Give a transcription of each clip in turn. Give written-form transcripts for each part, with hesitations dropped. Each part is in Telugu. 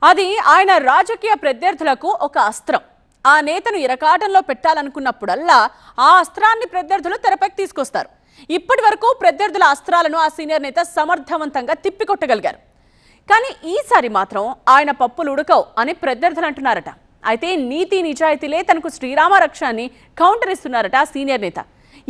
అది ఆయన రాజకీయ ప్రత్యర్థులకు ఒక అస్త్రం. ఆ నేతను ఇరకాటంలో పెట్టాలనుకున్నప్పుడల్లా ఆ అస్త్రాన్ని ప్రత్యర్థులు తెరపైకి తీసుకొస్తారు. ఇప్పటి వరకు ప్రత్యర్థుల అస్త్రాలను ఆ సీనియర్ నేత సమర్థవంతంగా తిప్పికొట్టగలిగారు. కానీ ఈసారి మాత్రం ఆయన పప్పులు ఉడకవు అని ప్రత్యర్థులు అంటున్నారట. అయితే నీతి నిజాయితీలే తనకు శ్రీరామ రక్ష అని కౌంటర్ ఇస్తున్నారట ఆ సీనియర్ నేత.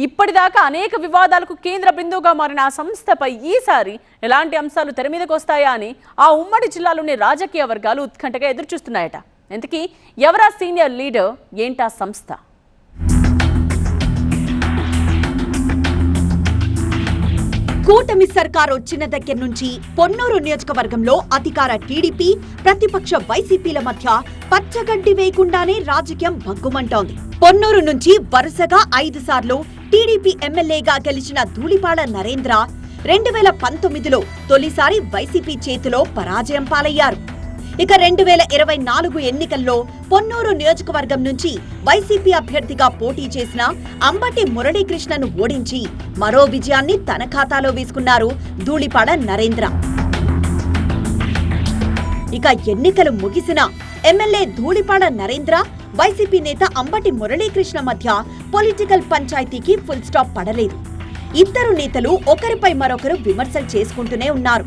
ఇప్పటిదాకా అనేక వివాదాలకు కేంద్ర బిందువుగా మారిన ఆ సంస్థపై ఈసారి ఎలాంటి అంశాలు తెర మీదకు వస్తాయా అని ఆ ఉమ్మడి జిల్లాలోని రాజకీయ వర్గాలు ఉత్కంఠగా ఎదురుచూస్తున్నాయట. ఇంతకీ ఎవరా సీనియర్ లీడర్, ఏంటా సంస్థ? కూటమి సర్కార్ వచ్చిన దగ్గర నుంచి పొన్నూరు నియోజకవర్గంలో అధికార టీడీపీ, ప్రతిపక్ష వైసీపీల మధ్య పచ్చగడ్డి వేయకుండానే రాజకీయం భగ్గుమంటోంది. పొన్నూరు నుంచి వరుసగా 5 సార్లు టీడీపీ ఎమ్మెల్యేగా గెలిచిన ధూళిపాడ నరేంద్ర 2019లో తొలిసారి వైసీపీ చేతిలో పరాజయం పాలయ్యారు. ఇక 2024 ఎన్నికల్లో పొన్నూరు నియోజకవర్గం నుంచి వైసీపీ అభ్యర్థిగా పోటీ చేసిన అంబటి మురళీకృష్ణను ఓడించి మరో విజయాన్ని తన ఖాతాలో వేసుకున్నారు ధూళిపాడ నరేంద్ర. ఇక ఎన్నికలు ముగిసిన ఎమ్మెల్యే ధూళిపాడ నరేంద్ర, వైసీపీ నేత అంబటి మురళీకృష్ణ మధ్య పొలిటికల్ పంచాయతీకి ఫుల్ స్టాప్ పడలేదు. ఇద్దరు నేతలు ఒకరిపై మరొకరు విమర్శలు చేసుకుంటూనే ఉన్నారు.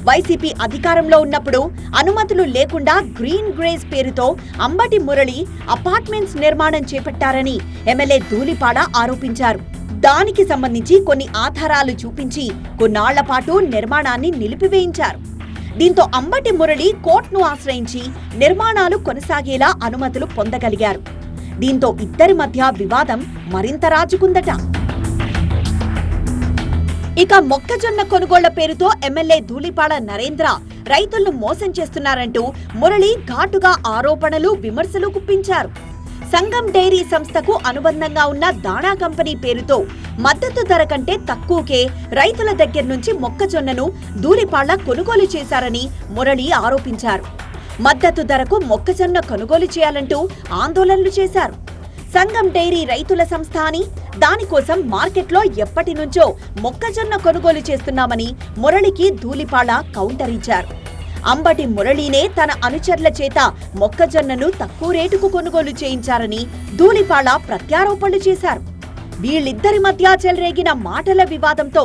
వైసీపీ అధికారంలో ఉన్నప్పుడు అనుమతులు లేకుండా గ్రీన్ గ్రేస్ పేరుతో అంబటి మురళి అపార్ట్మెంట్స్ నిర్మాణం చేపట్టారని ఎమ్మెల్యే ధూళిపాడ ఆరోపించారు. దానికి సంబంధించి కొన్ని ఆధారాలు చూపించి కొన్నాళ్ల పాటు నిర్మాణాన్ని నిలిపివేయించారు. దీంతో అంబటి మురళి కోర్టును ఆశ్రయించి నిర్మాణాలు కొనసాగేలా అనుమతులు పొందగలిగారు. దీంతో ఇద్దరి మధ్య వివాదం మరింత రాజుకుందట. ఇక మొక్కజొన్న కొనుగోళ్ల పేరుతో ఎమ్మెల్యే ధూళిపాడ నరేంద్ర రైతులను మోసం చేస్తున్నారంటూ మురళి ఘాటుగా ఆరోపణలు, విమర్శలు గుప్పించారు. సంగం డైరీ సంస్థకు అనుబంధంగా ఉన్న దాణా కంపెనీ పేరుతో మద్దతు ధర కంటే తక్కువకే రైతుల దగ్గర నుంచి మొక్కజొన్నను ధూళిపాడ కొనుగోలు చేశారని మురళి ఆరోపించారు. మద్దతు ధరకు మొక్కజొన్న కొనుగోలు చేయాలంటూ ఆందోళనలు చేశారు. సంగం డైరీ రైతుల సంస్థ అని, దానికోసం మార్కెట్లో ఎప్పటి నుంచో మొక్కజొన్న కొనుగోలు చేస్తున్నామని మురళికి ధూళిపాడ కౌంటర్ ఇచ్చారు. అంబటి మురళీనే తన అనుచరుల చేత మొక్కజొన్నను తక్కువ రేటుకు కొనుగోలు చేయించారని ధూళిపాడ ప్రత్యారోపణలు చేశారు. వీళ్ళిద్దరి మధ్య చెలరేగిన మాటల వివాదంతో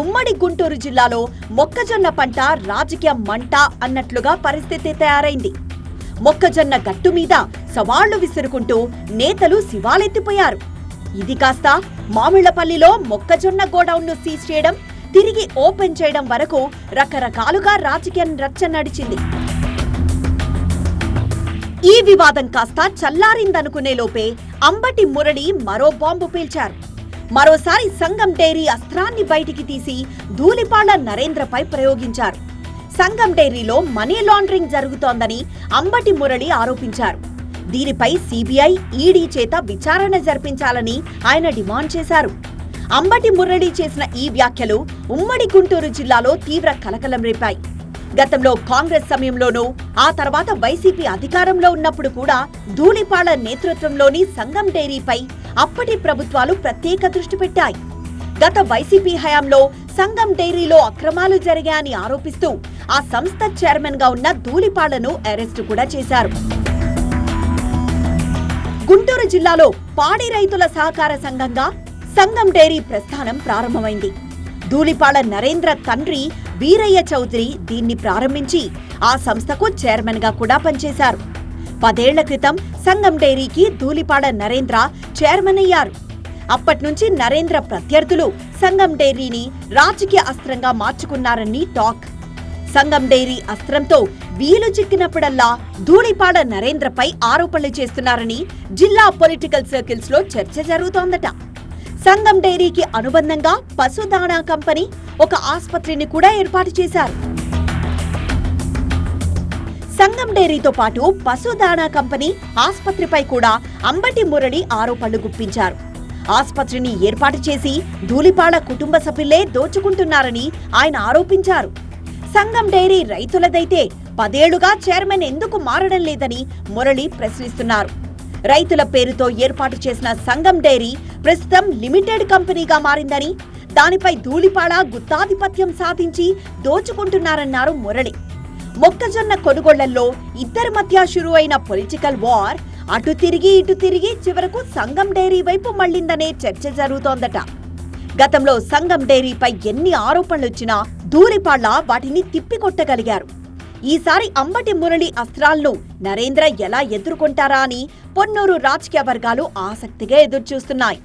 ఉమ్మడి గుంటూరు జిల్లాలో మొక్కజొన్న పంట రాజకీయ మంట అన్నట్లుగా పరిస్థితి తయారైంది. మొక్కజొన్న గట్టు మీద సవాళ్లు విసురుకుంటూ నేతలు శివాలెత్తిపోయారు. ఇది కాస్త మామిళ్లపల్లిలో మొక్కజొన్న గోడౌన్ను సీజ్ చేయడం, తిరిగి ఓపెన్ చేయడం వరకు రకరకాలుగా రాజకీయం రచ్చ నడిచింది. ఈ వివాదం కాస్త చల్లారిందనుకునే లోపే అంబటి మురళి మరో బాంబు పేల్చారు. మరోసారి సంగం డైరీ అస్త్రాన్ని బయటికి తీసి ధూళిపాడ నరేంద్రపై ప్రయోగించారు. సంగం డైరీలో మనీ లాండరింగ్ జరుగుతోందని అంబటి మురళి ఆరోపించారు. దీనిపై సిబిఐ, ఈడీ చేత విచారణ జరిపించాలని ఆయన డిమాండ్ చేశారు. అంబటి మురళి చేసిన ఈ వ్యాఖ్యలు ఉమ్మడి గుంటూరు జిల్లాలో తీవ్ర కలకలం రేపాయి. గతంలో కాంగ్రెస్ సమయంలోనూ, ఆ తర్వాత వైసీపీ అధికారంలో ఉన్నప్పుడు కూడా ధూళిపాడ నేతృత్వంలోని సంగం డైరీపై అప్పటి ప్రభుత్వాలు ప్రత్యేక దృష్టి పెట్టాయి. గత వైసీపీ హయాంలో సంగం డైరీలో అక్రమాలు జరిగాయని ఆరోపిస్తూ ఆ సంస్థ చైర్మన్ గా ఉన్న ధూళిపాడను అరెస్టు కూడా చేశారు. గుంటూరు జిల్లాలో పాడి రైతుల సహకార సంఘంగా సంగం డైరీ ప్రస్థానం ప్రారంభమైంది. ధూళిపాడ నరేంద్ర తండ్రి వీరయ్య చౌదరి దీన్ని ప్రారంభించి ఆ సంస్థకు చైర్మన్ గా కూడా పనిచేశారు. 10 ఏళ్ల క్రితం సంగం డైరీకి ధూళిపాడ నరేంద్ర చైర్మన్ అయ్యారు. అప్పట్నుంచి నరేంద్ర ప్రత్యర్థులు సంగం డైరీని రాజకీయ అస్త్రంగా మార్చుకున్నారని టాక్. సంగం డైరీ అస్త్రంతో వీలు చిక్కినప్పుడల్లా ధూళిపాడ నరేంద్రపై ఆరోపణలు చేస్తున్నారని జిల్లా పొలిటికల్ సర్కిల్స్ లో చర్చ జరుగుతోందట. సంగం డైరీకి అనుబంధంగా పశుదాణా కంపెనీ ఒక ఆసుపత్రిని కూడా ఏర్పాటు చేశారు. సంగం డైరీతో పాటు పశుదాణా కంపెనీ ఆసుపత్రిపై కూడా అంబటి మురళి ఆరోపణలు గుప్పించారు. ఆసుపత్రిని ఏర్పాటు చేసి ధూళిపాడ కుటుంబ సభ్యులే దోచుకుంటున్నారని ఆయన ఆరోపించారు. సంగం డైరీ రైతులదైతే 10 ఏళ్లుగా చైర్మన్ ఎందుకు మారడం లేదని మురళి ప్రశ్నిస్తున్నారు. రైతుల పేరుతో ఏర్పాటు చేసిన సంగం డైరీ ప్రస్తుతం లిమిటెడ్ కంపెనీగా మారిందని, దానిపై ధూళిపాడ గుత్తాధిపత్యం సాధించి దోచుకుంటున్నారన్నారు మురళి. మొక్కజొన్న కొనుగోళ్లలో ఇద్దరి మధ్య షురు అయిన పొలిటికల్ వార్ అటు తిరిగి ఇటు తిరిగి చివరకు సంగం డైరీ వైపు మళ్లిందనే చర్చ జరుగుతోందట. గతంలో సంగం డైరీపై ఎన్ని ఆరోపణలొచ్చినా ధూళిపాళ్ల వాటిని తిప్పికొట్టగలిగారు. ఈసారి అంబటి మురళి అస్త్రాలను నరేంద్ర ఎలా ఎదుర్కొంటారా అని పొన్నూరు రాజకీయ వర్గాలు ఆసక్తిగా ఎదురుచూస్తున్నాయి.